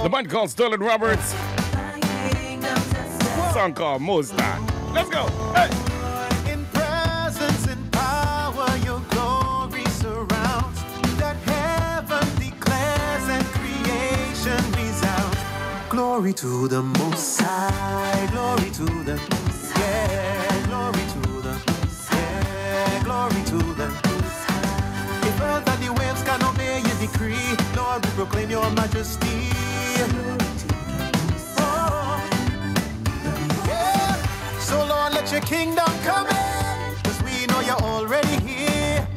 The band called Sterling Roberts. Song called Most High. Let's go. Hey. In presence and power, your glory surrounds. That heaven declares and creation resounds. Glory to the Most High. Glory to the Most High. Yeah, glory to the Most High. Yeah, glory to the Most High. If earth and the waves can obey your decree, Lord, we proclaim your majesty. So Lord, let your kingdom come in, cause we know you're already here.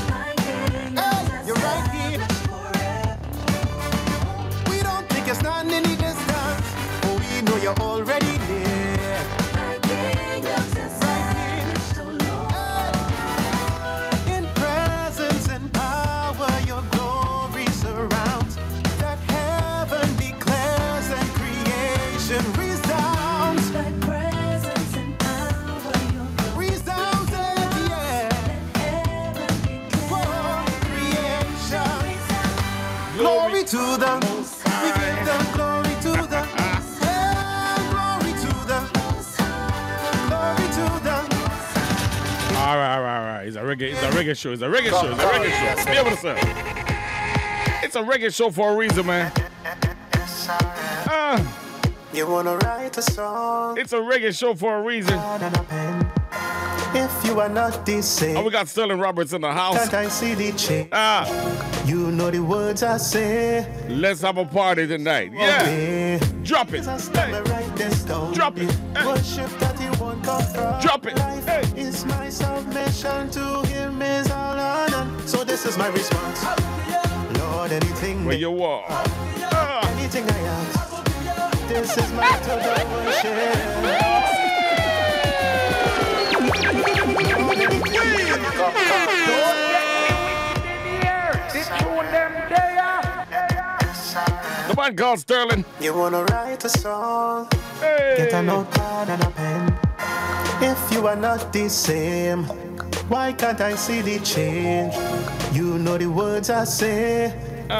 Hey, you're right here. We don't think you're standing any distance, but we know you're already there. Right here. Hey. In presence and power, your glory surrounds. That heaven declares and creation resounds. Glory to the Most High. We give the glory to the glory to the glory to the. All right. It's a reggae show. It's a reggae show. Be able to say. It's a reggae show for a reason, man. You wanna write a song? It's a reggae show for a reason. If you are not the same. Oh, we got Sterling Roberts in the house. Can't I see the change? You know the words I say. Let's have a party tonight. Yeah. Drop it. Hey. Drop it. Hey. Worship that you won't come from. Drop it. Hey. Is my submission to him is all honor. So this is my response. Lord, anything where you are. Anything I ask. This is my total worship. The man called Sterling. You wanna write a song? Hey. Get a notepad and a pen. If you are not the same, why can't I see the change? You know the words I say.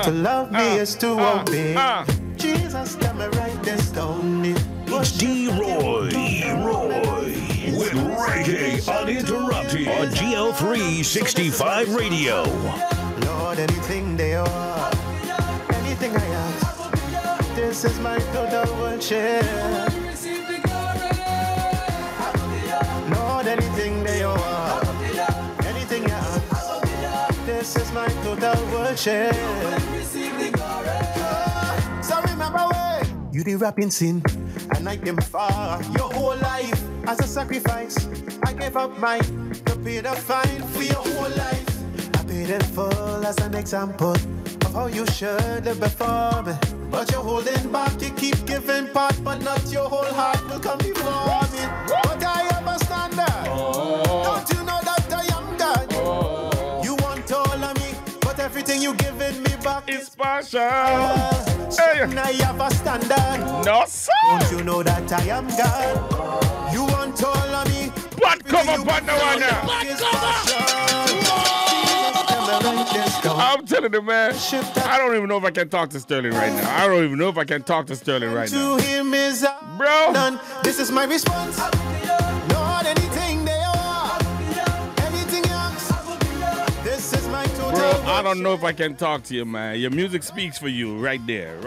To love me is to obey. Jesus, let me write this down. It's D-Roy with Reggae Uninterrupted on GL365 Radio. Lord, anything they are, anything I ask, this is my total worship. Lord, anything they are, anything I ask, this is my total worship. So remember when you did rapping sin, and I came far your whole life as a sacrifice. I gave up mine to pay the fine for your whole life. I paid in full as an example of how you should live before me. But you're holding back, you keep giving part, but not your whole heart will come before me. But I have a standard. Don't you know that I am God? You want all of me, but everything you giving me back is partial. Hey. I have a standard. No, sir. Don't you know that I am God? You want all of me. Blood cover, partner, one now. I'm telling you, man. I don't even know if I can talk to Sterling right now. I don't even know if I can talk to Sterling right now. To him is bro. Done. This is my response. Not anything they are. Anything else. This is my total. Bro, I don't know if I can talk to you, man. Your music speaks for you right there.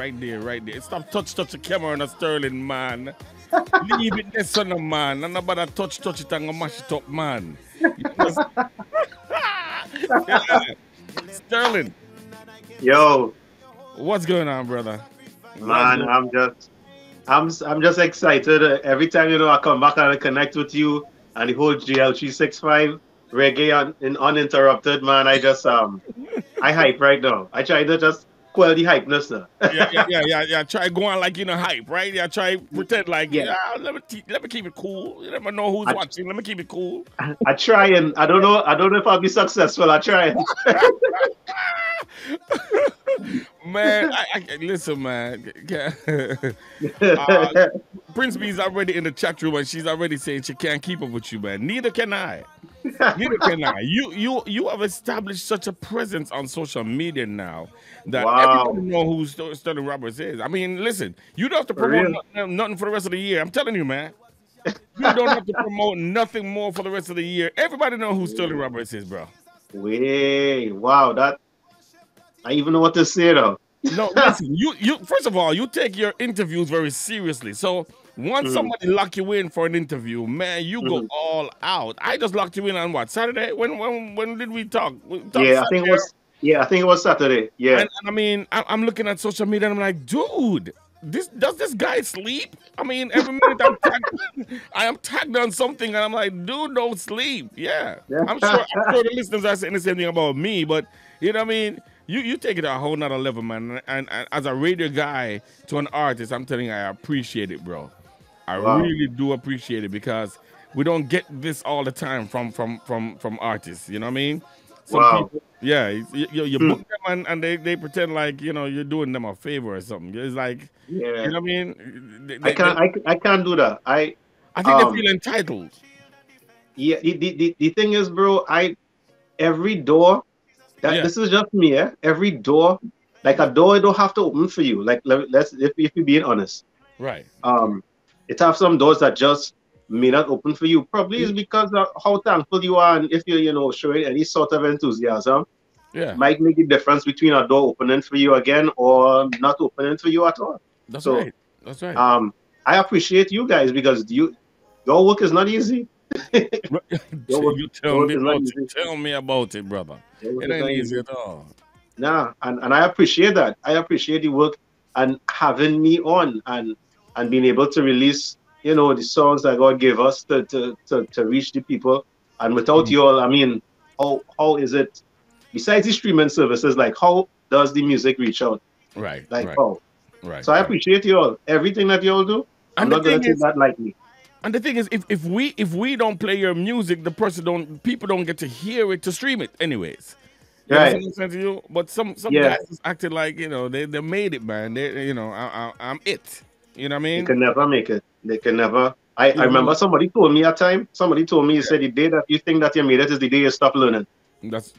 Stop touch the camera on a Sterling, man. Leave it there, son of man. And nobody touch it and mash it up, man. Yeah. Sterling. Yo. What's going on, brother? Man, I'm just excited. Every time, I come back and I connect with you and the whole GL365 Reggae in Uninterrupted, man. I just I hype right now. I try to just quell the hypeness. Yeah. Try going like hype, right? Yeah, try pretend like let me keep it cool. You never know who's watching. Let me keep it cool. I try and I don't know if I'll be successful. I try. Man, I listen, man. Prince B's already in the chat room and she's already saying she can't keep up with you, man. Neither can I. Neither can I. You have established such a presence on social media now that everybody Wow. know who Sterling Roberts is. I mean, listen, you don't have to For promote real. nothing for the rest of the year. I'm telling you, man. You don't have to promote nothing more for the rest of the year. Everybody know who Sterling Roberts is, bro. Way. Wow. That I even know what to say though. No, listen. You first of all, you take your interviews very seriously. So once Mhm, somebody lock you in for an interview, man, you go mhm. all out. I just locked you in on what, Saturday? When did we talk? We talked Yeah, I think it Saturday. was. Yeah, I think it was Saturday. Yeah. And I mean, I'm looking at social media and I'm like, dude, this guy sleep? I mean, every minute I am tagged on something and I'm like, dude, don't sleep. Yeah, I'm sure the listeners are saying the same thing about me, but you know what I mean. You take it to a whole nother level, man. And as a radio guy to an artist, I'm telling you, I appreciate it, bro. I Wow. really do appreciate it because we don't get this all the time from artists. You know what I mean? Some Wow. people, yeah, you Hmm. book them and they pretend like you're doing them a favor or something. It's like, you Yeah. know what I mean? I can't. I can't do that. I think they Um. feel entitled. Yeah. The thing is, bro. Every door that Yeah, this is just me. Yeah. Every door, like a door, it don't have to open for you. Like let's if you're being honest. right. Um. It have some doors that just may not open for you. Probably is because of how thankful you are, and if you showing any sort of enthusiasm, Yeah, might make the difference between a door opening for you again or not opening for you at all. that's So right. That's right. um, I appreciate you guys because your work is not easy. Your work, You your tell work me is not about it. easy. Tell me about it, brother. Your work It is ain't not easy easy. at all. Nah, and I appreciate that. I appreciate the work and having me on and being able to release, the songs that God gave us to reach the people. And without Mm. you all, I mean, how is it besides the streaming services, like how does the music reach out? Right, Like right, how? right, So I right. appreciate you all. Everything that you all do, I'm And the not gonna thing take is, that lightly. if we don't play your music, the people don't get to hear it to stream it anyways. You Right. understand what I'm saying to you? But some Yeah. guys just acted like they made it, man. I'm it. You know what I They mean? can never make it. They can never. I You know what I remember mean? somebody told me at time, somebody told me, he said the day that you think that you made it is the day you stop learning. That's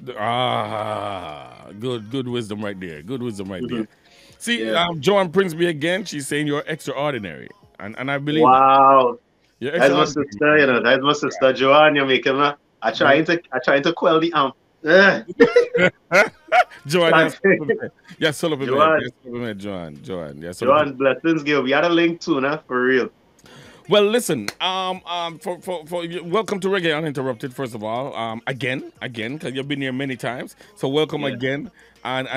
good wisdom right there. Good wisdom right Hmm. there. See, Yeah. Joan Prinsby again. She's saying you're extraordinary, and I believe that Wow. you're That's my extraordinary, sister, man. that's my sister Joanne. You're making me. I trying to quell the Ugh. Joanne, yes, yes, Joanne, Joanne, yes, Joanne, blessings, girl. We had a link too, nah, for real. Well, listen, welcome to Reggae Uninterrupted. First of all, again, because you've been here many times, so welcome Yeah. again. And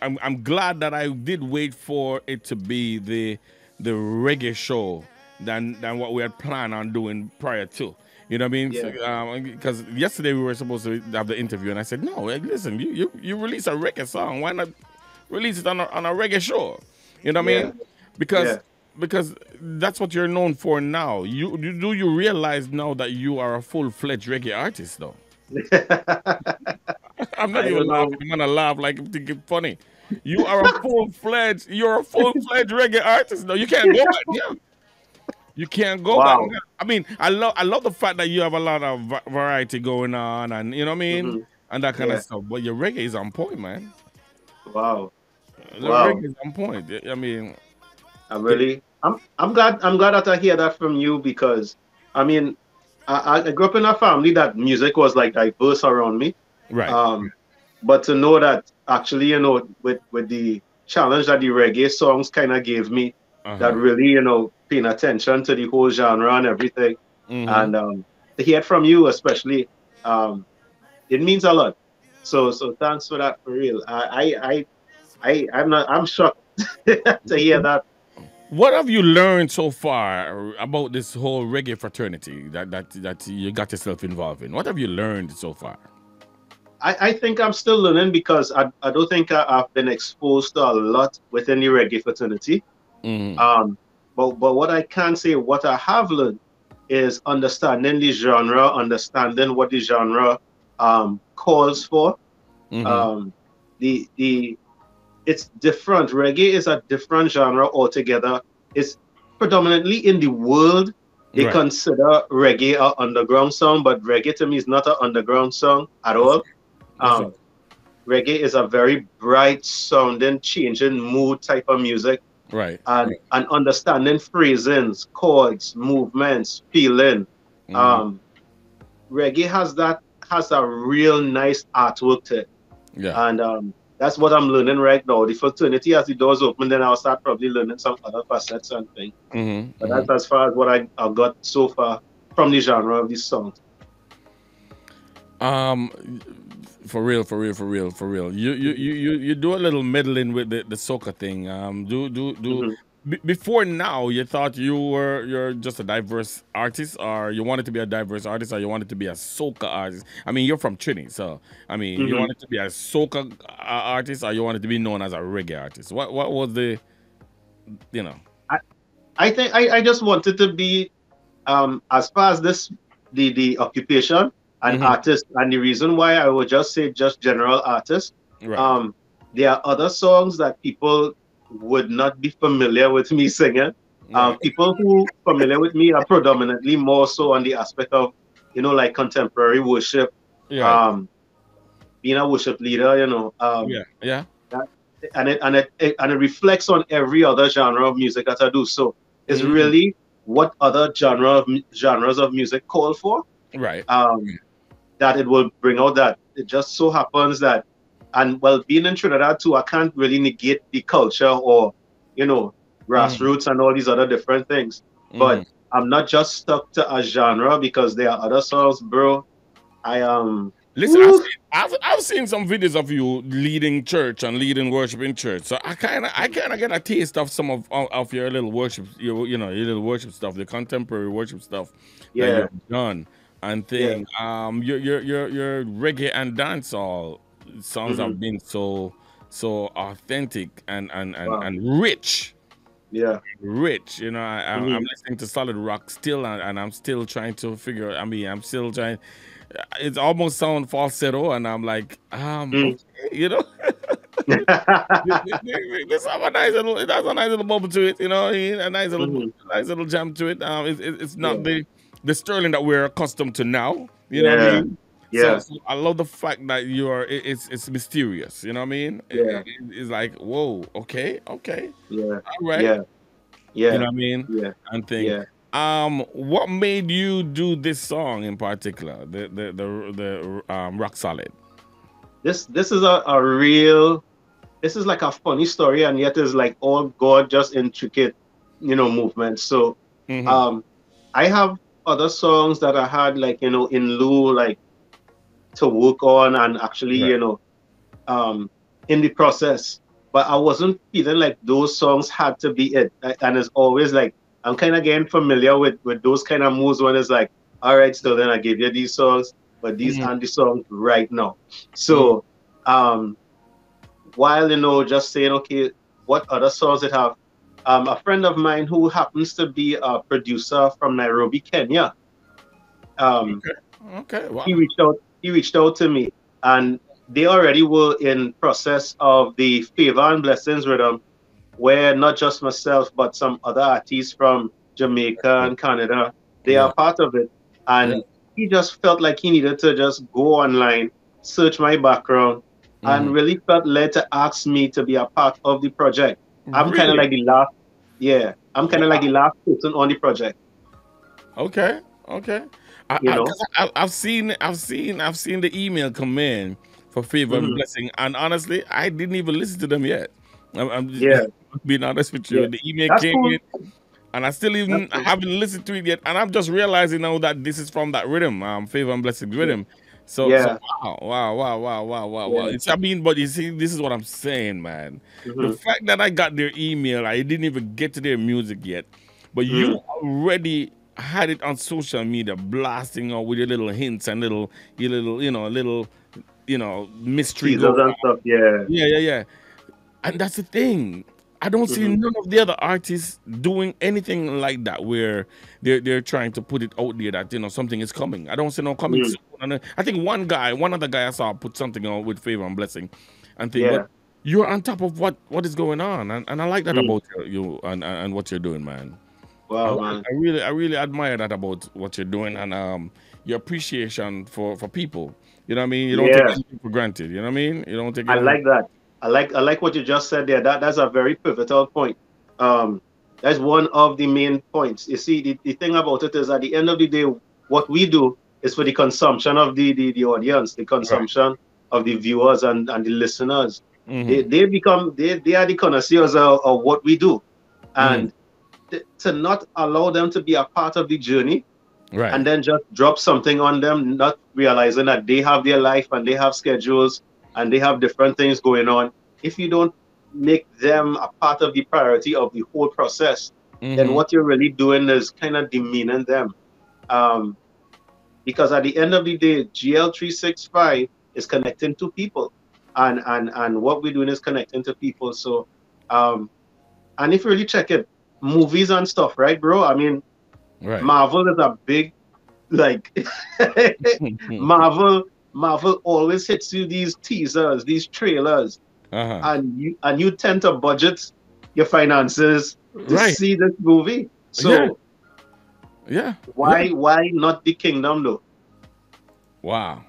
I'm glad that I did wait for it to be the reggae show than what we had planned on doing prior to. You know what I mean? Yeah. Because yesterday we were supposed to have the interview, and I said, no, listen, you release a reggae song, why not release it on a reggae show? You know what I Yeah. mean? Because Yeah. because that's what you're known for now. Do you realize now that you are a full-fledged reggae artist, though? I'm not I even don't laughing. know. I'm gonna laugh like I'm thinking funny. You're a full-fledged reggae artist, though. You can't go back. Yeah, you can't go back. Wow. I mean, I love the fact that you have a lot of variety going on, and you know what I mean, Hmm. and that kind of Yeah. stuff. But your reggae is on point, man. Wow. The Wow. reggae is on point. I mean, it, I'm glad that I hear that from you because I mean I grew up in a family that music was like diverse around me. right. Um, but to know that actually, with the challenge that the reggae songs kind of gave me, Uh that huh. really, paying attention to the whole genre and everything, Mm-hmm. and to hear it from you especially, um, it means a lot. So thanks for that for real. I'm shocked to hear that. What have you learned so far about this whole reggae fraternity that you got yourself involved in? What have you learned so far? I think I'm still learning because I don't think I've been exposed to a lot within the reggae fraternity. Mm-hmm. Um, but what I can say, what I have learned is understanding the genre, understanding what the genre calls for. Mm-hmm. Um, the it's different. Reggae is a different genre altogether. It's predominantly in the world. they consider reggae an underground song, but reggae to me is not an underground song at all. Reggae is a very bright sounding, changing mood type of music. Right. And understanding phrasings, chords, movements, feeling. Reggae has a real nice artwork to it. Yeah. And that's what I'm learning right now. The fraternity, as the doors open, then I'll start probably learning some other facets and things. But that's as far as what I got so far from the genre of these songs. For real. You do a little meddling with the soca thing. Before now, you thought you're just a diverse artist, or you wanted to be a diverse artist, or you wanted to be a soca artist. I mean, you're from Trinity, so I mean, you wanted to be a soca artist, or you wanted to be known as a reggae artist. What was the, you know? I think I just wanted to be, as far as this the occupation and artist, and the reason why I would just say just general artist. Right. There are other songs that people would not be familiar with me singing. People who familiar with me are predominantly more so on the aspect of, like contemporary worship, being a worship leader, and it reflects on every other genre of music that I do. So it's really what other genres of music call for, right? That it will bring out that. It just so happens that. And well, being in Trinidad too, I can't really negate the culture or, grassroots and all these other different things. But I'm not just stuck to a genre because there are other songs, bro. Listen, I've seen some videos of you leading church and leading worship in church. So I kind of get a taste of some of your little worship, your little worship stuff, the contemporary worship stuff that you've done and thing. Your reggae and dancehall songs have been so authentic and rich. Yeah, rich. I'm listening to Solid Rock still, and I'm still trying to figure. I mean, I'm still trying. It almost sounds falsetto, and I'm like, okay, There's a nice little bubble to it, a nice little jam to it. It's not the sterling that we're accustomed to now. You know what I mean? Yeah. So I love the fact that it's mysterious. You know what I mean? Yeah. It's like, whoa, okay. Yeah. All right. Yeah. You know what I mean? Yeah. And thing. Yeah. What made you do this song in particular? The Rock Solid. This is a real. This is like a funny story, and yet is like all gorgeous, intricate, movements. So, I have other songs that I had like in lieu like to work on and actually in the process, but I wasn't feeling like those songs had to be it. And it's always like I'm kind of getting familiar with those kind of moves when it's like, all right, so then I give you these songs, but these aren't the songs right now. So while just saying, okay, what other songs it have, a friend of mine who happens to be a producer from Nairobi, Kenya, okay. Wow. He reached out to me, and they already were in process of the Favor and Blessings rhythm, where not just myself but some other artists from Jamaica and Canada, they are part of it. And he just felt like he needed to just go online, search my background, and really felt led to ask me to be a part of the project. I'm kind of like the last, like the last person on the project. Okay. I've seen the email come in for Favor and Blessing, and honestly, I didn't even listen to them yet. I'm just being honest with you. The email came in, and I still haven't listened to it yet, and I'm just realizing now that this is from that rhythm, Favor and Blessing rhythm. So wow. But you see, this is what I'm saying, man. The fact that I got their email, I didn't even get to their music yet, but you already had it on social media, blasting out with your little hints and little mystery and stuff. Yeah. And that's the thing. I don't see none of the other artists doing anything like that, where they're trying to put it out there that something is coming. I don't see no coming soon. And I think one other guy I saw put something out with Favor and Blessing, and think, but you're on top of what is going on, and I like that about you and what you're doing, man. Wow, man. I really admire that about what you're doing, and your appreciation for people. You know what I mean? You don't take anything for granted. You know what I mean? You don't take I anything. like that. I like what you just said there. That's a very pivotal point. That's one of the main points. You see, the thing about it is, at the end of the day, what we do is for the consumption of the audience, the consumption of the viewers and the listeners. Mm-hmm. They are the connoisseurs of what we do, and to not allow them to be a part of the journey, and then just drop something on them, not realizing that they have their life and they have schedules and they have different things going on. If you don't make them a part of the priority of the whole process, then what you're really doing is kind of demeaning them. Because at the end of the day, GL365 is connecting to people, and what we're doing is connecting to people. So, and if you really check it, movies and stuff, right, bro? I mean, Marvel is a big, like, Marvel always hits you these teasers, these trailers, and you tend to budget your finances to see this movie. So, why not the Kingdom though? Wow.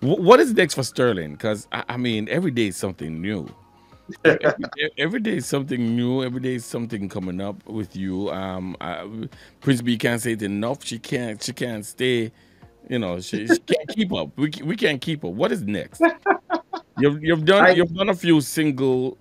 What is next for Sterling? Because I mean, every day is something new. Every day is something new. Every day is something coming up with you. Prince B can't say it enough. She can't stay. You know, she can't keep up. We can't keep up. What is next? You've done a few single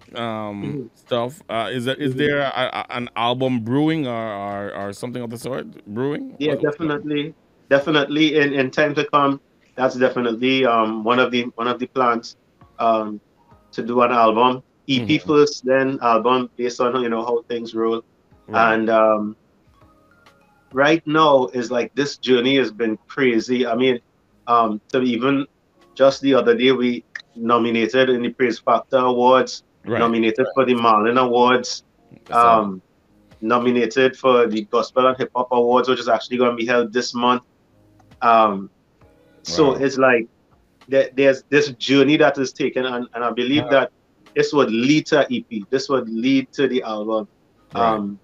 stuff. Is there an album brewing or something of the sort brewing? Yeah, definitely in time to come. That's definitely one of the plans to do an album. EP first, then album, based on how things roll. And right now is like, this journey has been crazy. I mean, to even just the other day, we nominated in the Praise Factor Awards, nominated for the Marlin Awards, nominated for the Gospel and Hip Hop Awards, which is actually going to be held this month. So it's like there's this journey that is taken, and I believe that this would lead to EP. This would lead to the album.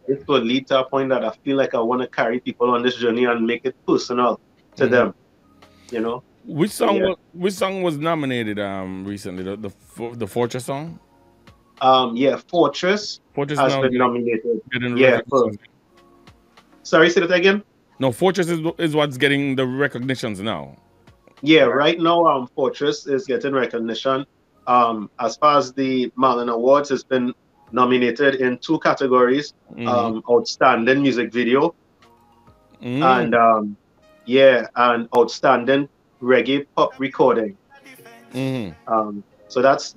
This would lead to a point that I feel like I want to carry people on this journey and make it personal to them. You know. Which song was nominated recently? The Fortress song? Fortress has been nominated. Sorry, say that again? No, Fortress is what's getting the recognitions now. Yeah, right now Fortress is getting recognition. As far as the Marlin Awards, it's been nominated in 2 categories: outstanding music video and outstanding reggae pop recording. So that's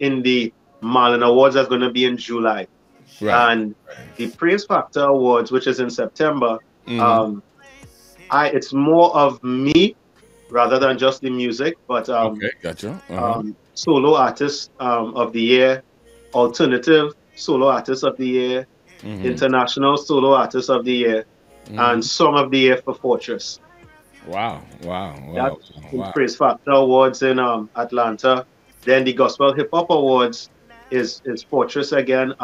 in the Marlin Awards. That's going to be in July, and the Praise Factor Awards, which is in September. It's more of me rather than just the music, but solo artist of the year, alternative solo artist of the year, international solo artist of the year, and song of the year for Fortress. That's the Praise Factor Awards in Atlanta. Then the Gospel Hip Hop Awards is Fortress again.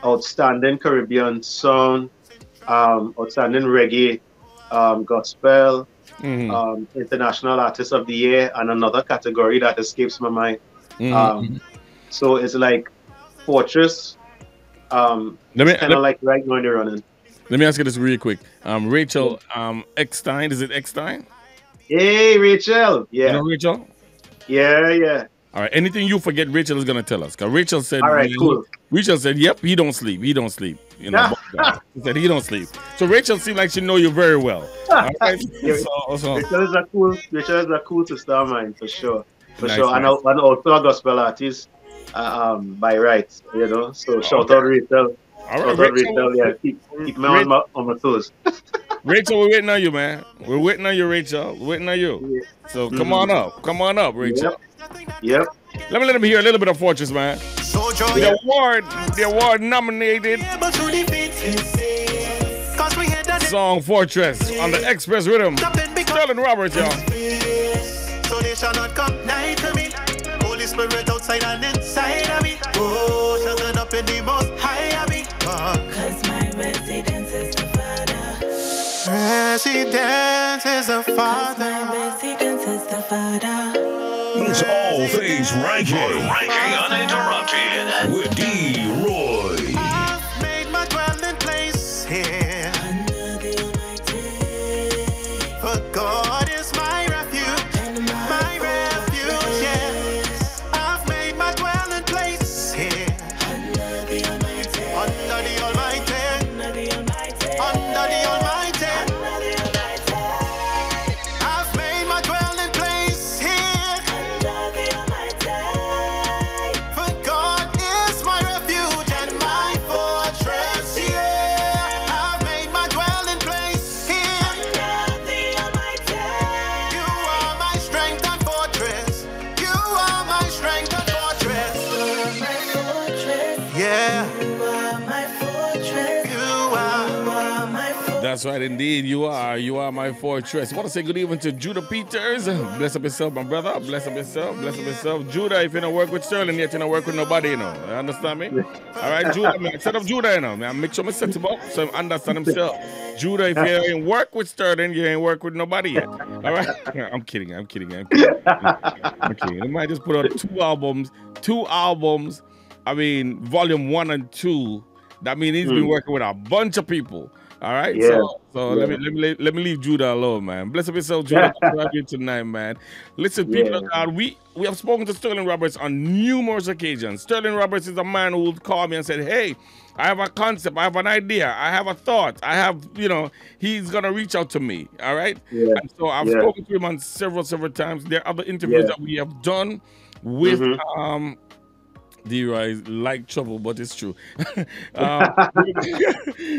Outstanding Caribbean song, outstanding reggae, gospel, international artist of the year, and another category that escapes my mind. So it's like Fortress. Kind of like right now in the running. Let me ask you this really quick. Rachel Eckstein, is it Eckstein? Hey, Rachel. Yeah. You know Rachel? Yeah. All right. Anything you forget, Rachel is gonna tell us. Cause Rachel said, all right, cool. Rachel said, "Yep, he don't sleep. He don't sleep." You know, he said he don't sleep. So Rachel seemed like she know you very well. All right? So. Rachel is a cool sister of mine for sure, sure. And also a gospel artist by right, you know. So shout out Rachel. All right, Rachel. Yeah, keep me on my toes. Rachel, we're waiting on you, man. We're waiting on you, Rachel. We're waiting on you. Yeah. So come on up, Rachel. Yep. Let me hear a little bit of Fortress, man. The award nominated song Fortress on the Express Rhythm. Sterling Roberts, y'all. So they shall not come nigh to me. Holy Spirit outside and inside of me. Oh, shut up for the most high I become. Cause my residence is the Father. Residence is the Father. My residence is the Father. It's all things reggae. Reggae Uninterrupted with D-Roy. I've made my dwelling place here. Under the Almighty. For God is my refuge. And My refuge, yes. I've made my dwelling place here. under the Almighty. Under the Almighty. Under the Almighty. Under the Almighty. Under the Almighty. I've made my dwelling place here. Under the Almighty. For God is my refuge and my fortress. Yeah, I've made my dwelling place here. Under the Almighty. You are my strength and fortress. You are my strength and fortress. My fortress. Yeah, You are my fortress. you are. You are my fortress. That's right, indeed. You are my fortress. I want to say good evening to Judah Peters. Bless up yourself, my brother. Bless up yourself. Bless up yourself. Judah, if you don't work with Sterling yet, you don't work with nobody, you know. You understand me? All right, Judah, man. Set up Judah, you know. Man, make sure I set him up so he understand himself. Judah, if you ain't work with Sterling, you ain't work with nobody yet. All right? I'm kidding. I'm kidding. I might just put out two albums. I mean, volume 1 and 2. That means he's been working with a bunch of people. All right, Yeah. so Yeah. let me leave Judah alone, man. Bless up yourself, Judah. Good to have you tonight, man. Listen, people of God, we have spoken to Sterling Roberts on numerous occasions. Sterling Roberts is a man who would call me and said, "Hey, I have a concept, I have an idea, I have a thought, I have, he's gonna reach out to me." All right, Yeah. and so I've spoken to him on several times. There are other interviews that we have done with D-Roy is like trouble, but it's true.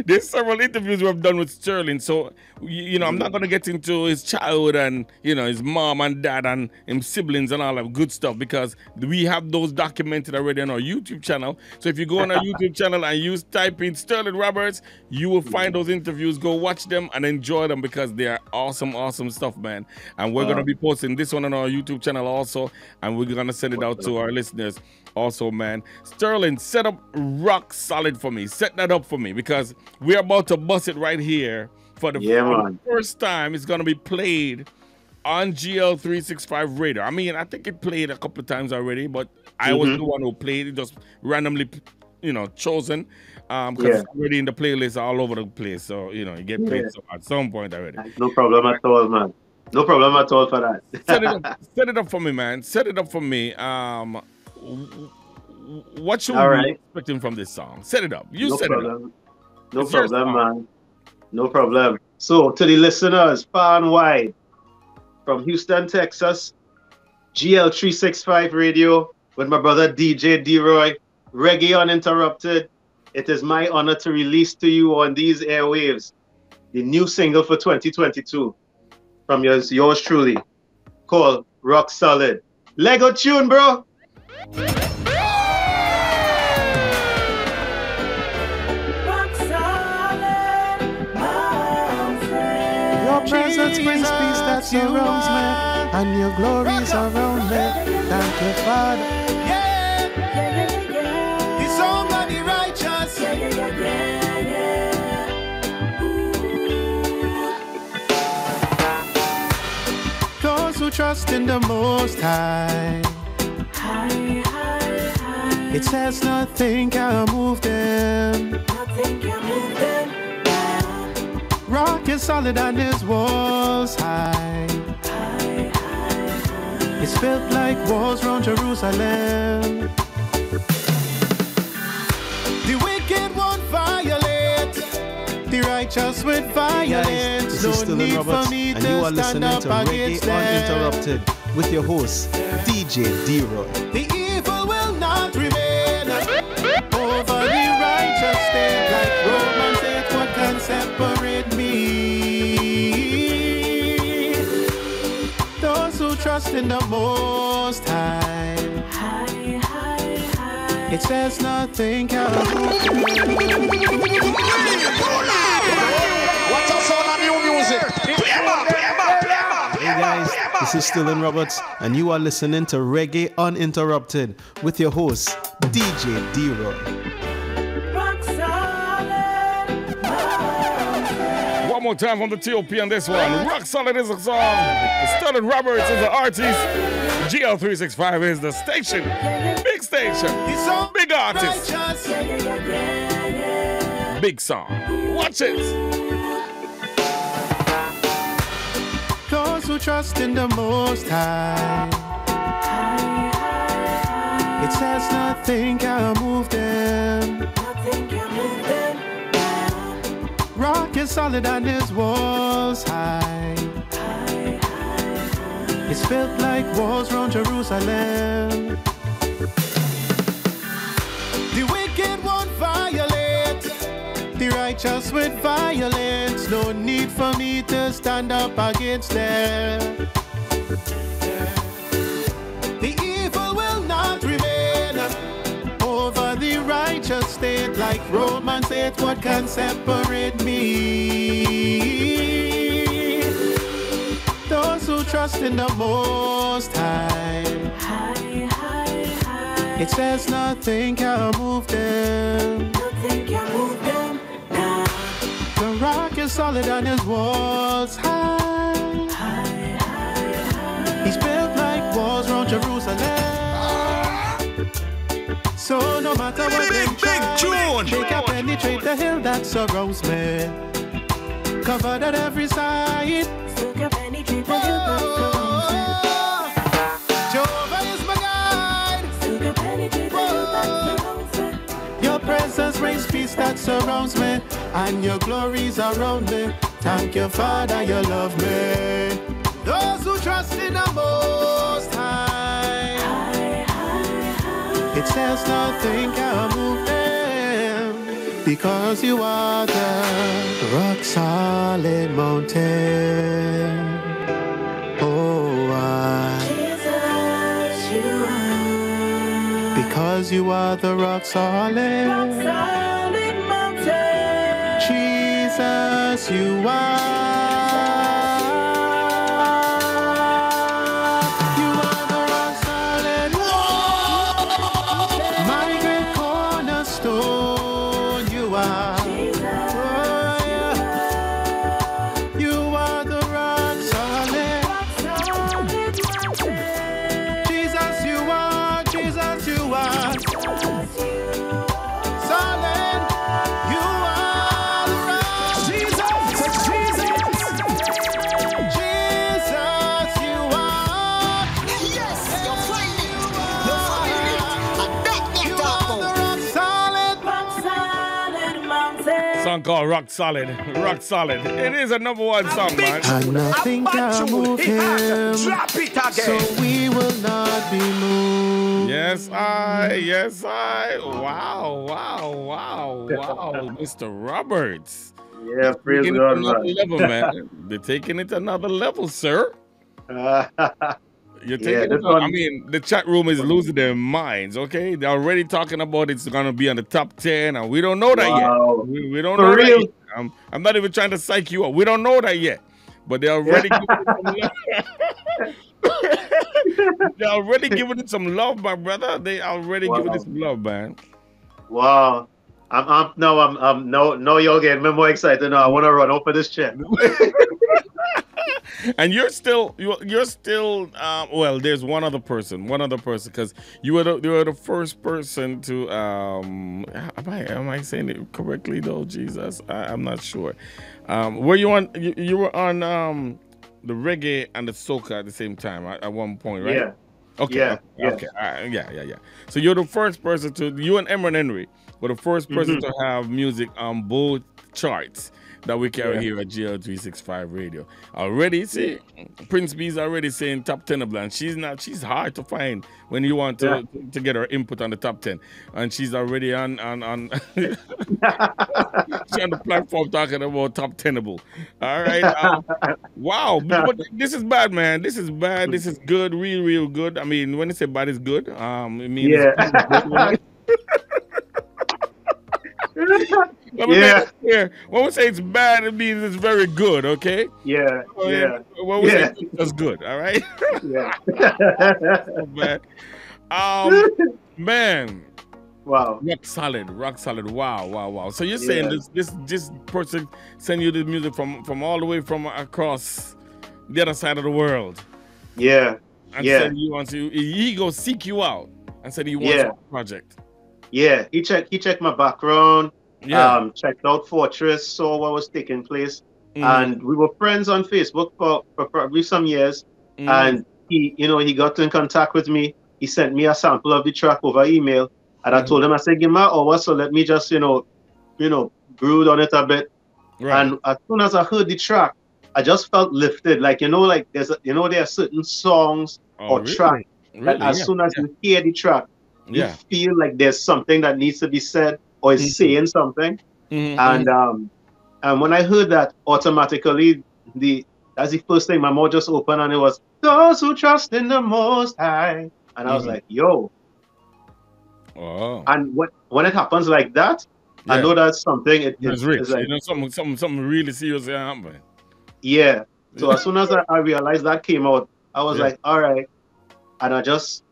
There's several interviews we've done with Sterling. So, I'm not going to get into his childhood and, his mom and dad and his siblings and all that good stuff because we have those documented already on our YouTube channel. So if you go on our YouTube channel and you type in Sterling Roberts, you will find those interviews. Go watch them and enjoy them because they are awesome stuff, man. And we're going to be posting this one on our YouTube channel also, and we're going to send it out to our listeners. Also, man, Sterling, set up rock solid for me. Set that up for me because we're about to bust it right here for the first time. It's going to be played on GL365 Radio. I mean, I think it played a couple of times already, but I was the one who played it, just randomly, chosen because it's already in the playlist all over the place. So, you get played at some point already. No problem at all, man. No problem at all for that. Set it up for me, man. Set it up for me. What should we be expecting from this song? Set it up. You set it up. No problem, man. No problem. So, to the listeners, far and wide, from Houston, Texas, GL365 Radio with my brother DJ D-Roy, Reggae Uninterrupted. It is my honor to release to you on these airwaves the new single for 2022 from yours truly, called Rock Solid. Lego tune, bro. Your presence brings peace that surrounds me, and your glory is around me. Thank you, Father. He's almighty righteous. Those who trust in the Most High, it says nothing can move them. Nothing can move them down. Rock is solid and his walls high. It's built like walls round Jerusalem. The wicked won't violate, the righteous with violence. This is No Sterling need Roberts, for me and to you are stand listening up to Reggae against them. Uninterrupted with your host, DJ D-Roy. The evil will not prevail over the righteous state. Like Romans 8, what can separate me? Those who trust in the Most High, it says nothing can move them. What's the sound of new music? Play 'em up. Hey guys, this is Stylen Roberts, and you are listening to Reggae Uninterrupted with your host, DJ D-Roy. One more time from the TOP on this one. Rock Solid is a song. Stylen Roberts is the artist. GL365 is the station. Big station. Big artist. Big song. Watch it. Those who trust in the Most High, it says nothing can move them. Rock is solid and his walls high. It's built like walls round Jerusalem. The wicked won't violate, the righteous with violence. No need for me to stand up against them. The evil will not remain over the righteous state. Like Romans 8, what can separate me? Those who trust in the Most High, it says nothing can move them. The rock is solid and his walls high. He's built like walls round Jerusalem. So no matter what they try, they can penetrate the hill that surrounds me. Covered at every side. Jehovah is my guide. Your presence brings peace that surrounds me, and your glories around me. Thank you, Father, you love me. Those who trust in the Most High, it says nothing can move them, because you are the rock solid mountain. Oh, Jesus, you are. Because you are the rock solid mountain. Jesus, you are. Called Rock Solid. Rock Solid. It is a #1 song, man. And nothing can move him, so we will not be moved. Yes, I. Wow, Mr. Roberts. Yeah, praise God, man. Level, man. They're taking it to another level, sir. You're taking it. I mean, the chat room is losing their minds, okay? They're already talking about it's going to be on the top 10, and we don't know that yet. We don't know that yet. I'm not even trying to psych you up. We don't know that yet. But they're already giving it some love. They're already giving it some love, my brother. They already giving it some love, man. Wow. Now you're getting me more excited now. I want to run over this chair. And you're still well, there's one other person, because you were the first person to am I saying it correctly though? Jesus, I'm not sure. Were you on you were on the reggae and the soca at the same time at one point, right? Yeah. Okay. Okay. Yeah. So you're the first person you and Emran Henry were the first person to have music on both charts that we carry here at GL365 Radio. Already, see, Prince B's already saying top 10 of and she's hard to find when you want to get her input on the top 10. And she's already on she's on the platform talking about top 10able. All right. Wow. But this is bad, man. This is bad. This is good, real good. I mean, when they say bad is good, it means When we say it's bad, it means it's very good, okay? Yeah. Well, we say that's good. All right. Yeah. Oh, man. Man. Wow. Rock solid. Wow. So you're saying this person send you the music from all the way from across the other side of the world. Yeah. And said he wants you. He go seek you out and said he wants a project. Yeah. He checked my background. Yeah. Checked out Fortress, saw what was taking place, and we were friends on Facebook for probably some years. And he got in contact with me. He sent me a sample of the track over email, and I told him, I said, give me an hour, so let me just brood on it a bit. Right. And as soon as I heard the track, I just felt lifted. Like there are certain songs or tracks that as soon as you hear the track, you feel like there's something that needs to be said or is saying something. And when I heard that, automatically that's the first thing my mouth just opened, and it was those who trust in the Most High. And I was like, yo. Oh. And when it happens like that, I know that's something. It's rich. It's like, something really serious happening. Yeah. So as soon as I realized that came out, I was like, all right. And I just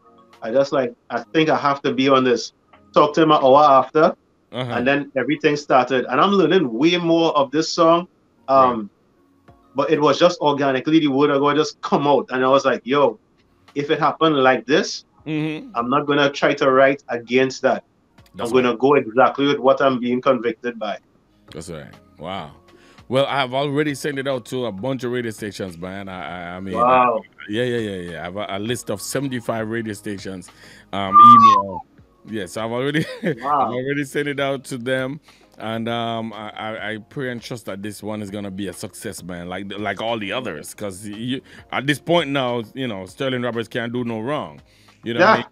like, I think I have to be on this. Talk to him an hour after. And then everything started. And I'm learning way more of this song. But it was just organically, the word going to just come out. And I was like, yo, if it happened like this, I'm not going to try to write against that. I'm going to go exactly with what I'm being convicted by. That's right. Wow. Well, I've already sent it out to a bunch of radio stations, man. I mean, wow. Yeah. I have a list of 75 radio stations. Email. Yes, I've already sent it out to them, and I pray and trust that this one is gonna be a success, man. Like all the others, because at this point now, Sterling Roberts can't do no wrong. You know what I mean?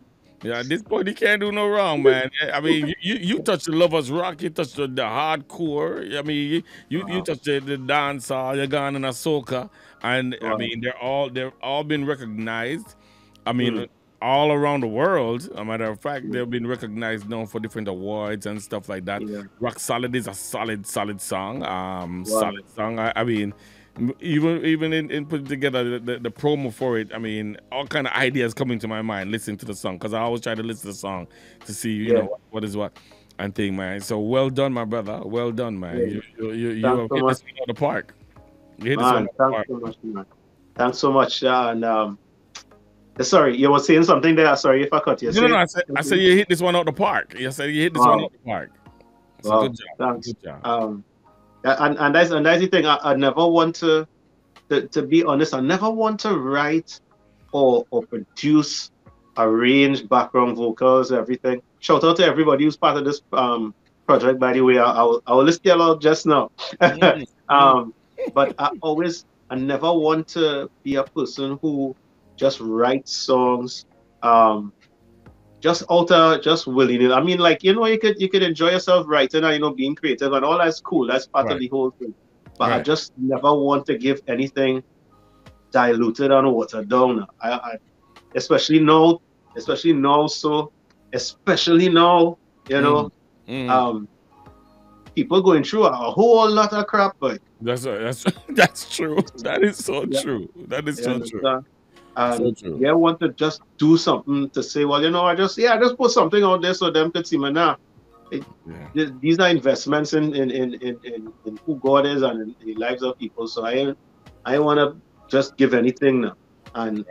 Yeah, at this point he can't do no wrong, man. I mean, you touch the lovers rock, you touch the hardcore. I mean, you touch the dancehall, you're gone in a soca, and I mean they're all been recognized. I mean. All around the world, a matter of fact, they've been recognized now for different awards and stuff like that. Rock Solid is a solid song. Solid song. I mean, even in putting together the promo for it, I mean, all kind of ideas coming to my mind listening to the song, because I always try to listen to the song to see you know what is what and thing, man. So well done, my brother. Well done, man. You hit this one out of the park. You hit this one out of the park. So much, man. Thanks so much. And sorry, you were saying something there. Sorry if I cut you. No. I said you hit this one out the park. You said you hit this one out the park. So good job. Thanks. Good job. And that's the thing. I never want to be honest. I never want to write or produce, arrange background vocals, everything. Shout out to everybody who's part of this project. By the way, I will list you out just now. But I never want to be a person who just write songs, just willy-nilly. I mean, like, you could enjoy yourself writing and being creative and all that's cool. That's part of the whole thing. But I just never want to give anything diluted and watered down. I especially now, people going through a whole lot of crap, but that's true. That is so true. That is so true. I want to just do something to say, well, I just put something out there so them could see me now. These are investments in who God is and in the lives of people. So I want to just give anything now. And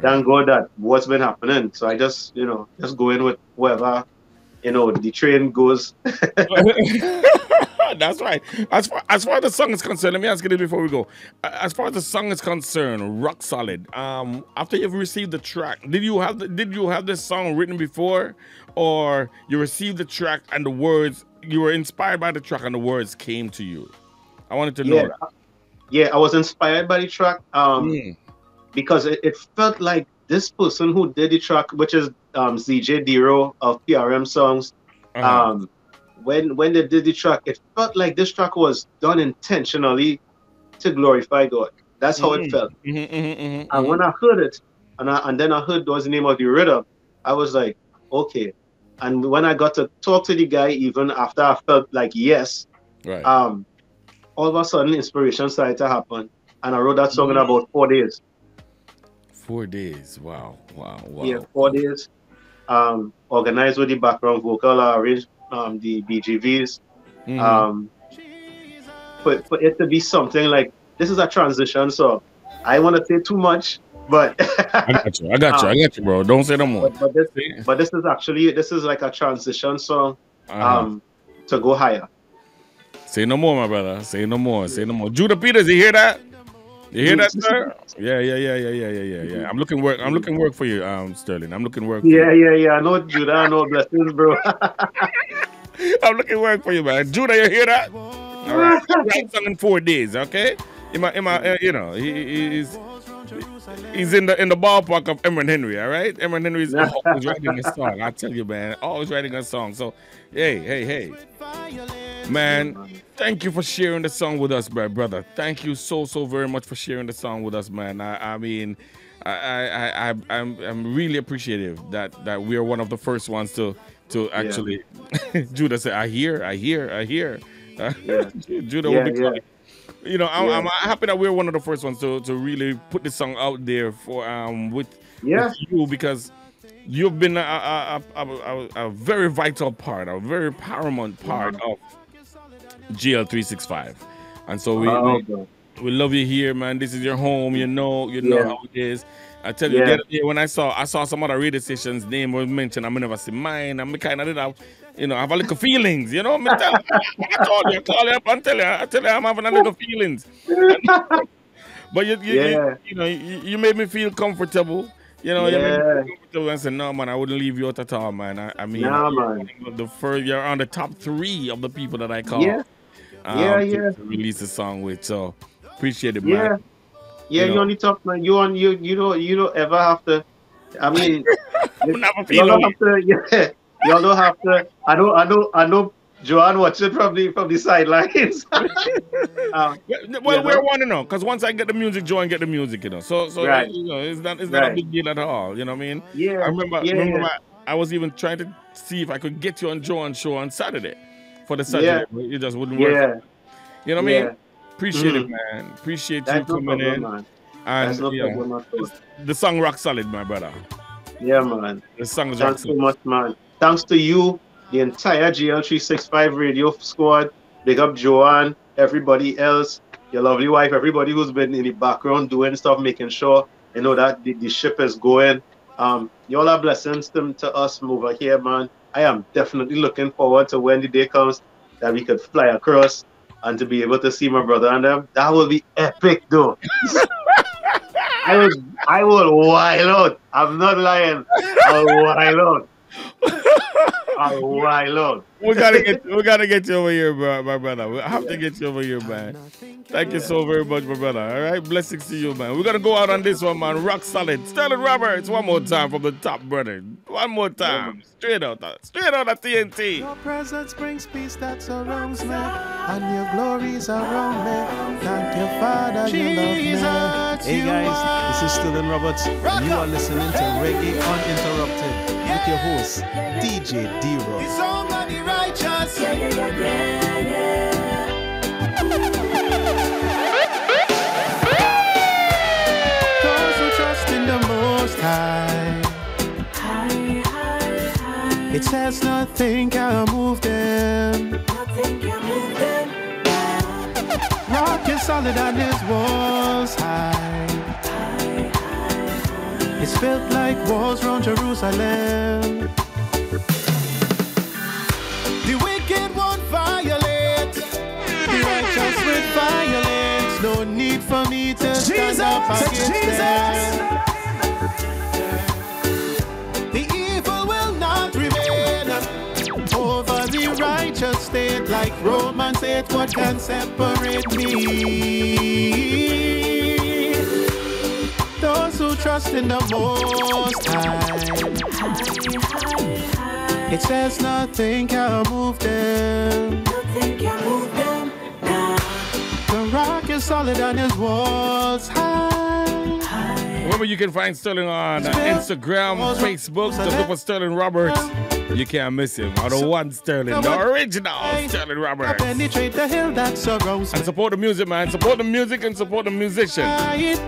thank God that what's been happening. So I just go in with whoever, the train goes. That's right. As far as the song is concerned, let me ask you this before we go. As far as the song is concerned, Rock Solid. After you've received the track, did you have this song written before, or you received the track and the words, you were inspired by the track and the words came to you? I wanted to know that. Yeah, I was inspired by the track because it felt like this person who did the track, which is ZJ Dero of PRM Songs. When they did the track, it felt like this track was done intentionally to glorify God. That's how it felt. And when I heard it, and then I heard was the name of the rhythm, I was like, okay. And when I got to talk to the guy, even after I felt like yes, all of a sudden inspiration started to happen. and I wrote that song in about 4 days. 4 days. Wow. Yeah, 4 days. Organized with the background vocal, arranged the BGVs. For it to be something like, this is a transition song. I want to say too much, but I got you, bro. Don't say no more. But this is like a transition song to go higher. Say no more, my brother. Say no more. Judah Peters, you hear that? You hear that, sir? Yeah. I'm looking work for you, Sterling. I'm looking work for you. Yeah. I know Judah, I know blessings, bro. I'm looking work for you, man. Judah, you hear that? All right. Write song in 4 days, okay? He's in the ballpark of Emran Henry, all right? Emran Henry is always writing a song. I tell you, man, always writing a song. So, hey. Man, thank you for sharing the song with us, brother. Thank you so very much for sharing the song with us, man. I'm really appreciative that we are one of the first ones to actually. Judah said, I hear. Judah will be calling. You know, I'm happy that we're one of the first ones to really put this song out there for with you, because you've been a very vital part, a very paramount part of GL365, and so we love you here, man. This is your home. You know how it is. I tell you, the other day when I saw some other radio stations' name was mentioned, I'm never see mine. I'm kind of did have, have a little feelings. I call you up and tell you I'm having a little feelings. But you made me feel comfortable. You made me feel comfortable and said, no, man, I wouldn't leave you out at all, man. Man. You're on the top 3 of the people that I call. To release a song with. So appreciate it, man. You only talk, man. You don't ever have to. I mean, y'all don't have to. I know. Joanne watching from the sidelines. We're one, because once I get the music, Joanne get the music, So right. It's not a big deal at all. You know what I mean? Yeah. I remember I was even trying to see if I could get you on Joanne's show on Saturday for the Saturday. Yeah. It just wouldn't work. You know what I mean? Appreciate it, man. Appreciate you coming in. Man. And the song rock solid, my brother. Yeah, man. The song is rock solid. Thanks so much, man. Thanks to you, the entire GL365 Radio squad. Big up Joanne, everybody else, your lovely wife, everybody who's been in the background doing stuff, making sure that the ship is going. Y'all are blessings to us over here, man. I am definitely looking forward to when the day comes that we could fly across and to be able to see my brother and them. That will be epic, though. I will wild out. I'm not lying. I'll wild out. We gotta get you over here, my brother. We have to get you over here, man. Thank you so very much, my brother. All right, blessings to you, man. We're gonna go out on this one, man. Rock solid. Sterling Roberts, one more time from the top, brother. One more time, straight out of TNT. Your presence brings peace that surrounds me, and your glories around me. Thank you, Father, you love me. Hey guys, this is Sterling Roberts, and you are listening to Reggae Uninterrupted with your host, DJ D-Roy. The song of the righteous. Those who trust in the Most High. It says nothing can move them. Rock is solid and his walls high. It's built like walls round Jerusalem. The wicked won't violate, the righteous with violence. No need for me to stand up against them. The evil will not remain over the righteous state. Like Romans 8, what can separate me? Those who trust in the Most High. It says nothing can move them. The rock is solid and his walls high. Remember, you can find Sterling on Instagram, Facebook. Just look for Sterling Roberts. You can't miss him. Or the one Sterling, the original Sterling Roberts. Penetrate the hill that surrounds me. And support the music, man. Support the music and support the musician.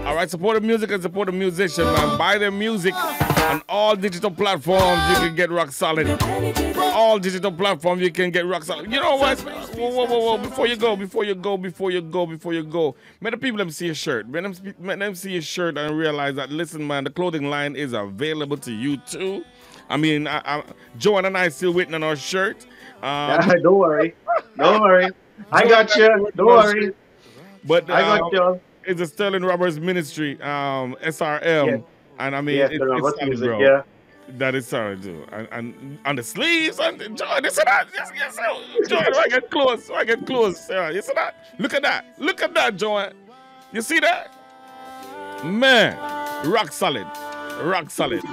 All right, support the music and support the musician, man. Buy their music on all digital platforms. You can get rock solid. All digital platforms, you can get rock solid. You know what? Whoa. Before you go. Let the people them see your shirt. Let them see your shirt and realize that, listen, man, the clothing line is available to you too. I mean, Joanne and I still waiting on our shirt. Don't worry. I got you. Don't worry. But I got you. It's a Sterling Roberts Ministry, SRM. Yeah. And I mean, Yeah, it's Roberts solid, music, bro. yeah. That is solid, too. And on the sleeves, and Joy, this and that. Yes. Joy, I get close. Yeah, you see that? Look at that, Joy. You see that? Man, rock solid. Rock solid.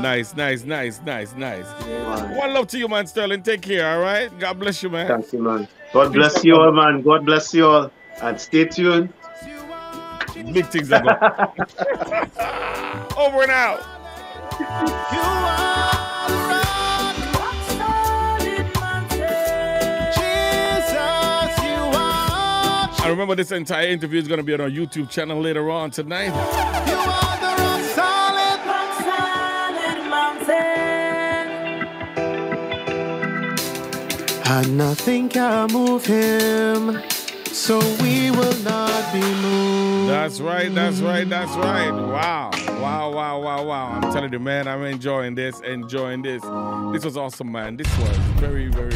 Nice. One love to you, man, Sterling. Take care, all right? God bless you, man. Thank you, man. God bless you all, man. God bless you all. And stay tuned. Big things are going. Over and out. I remember this entire interview is going to be on our YouTube channel later on tonight. You are the rock solid mountain. And nothing can move him, so we will not be moved. That's right. Wow. I'm telling you, man, I'm enjoying this. This was awesome, man. This was very, very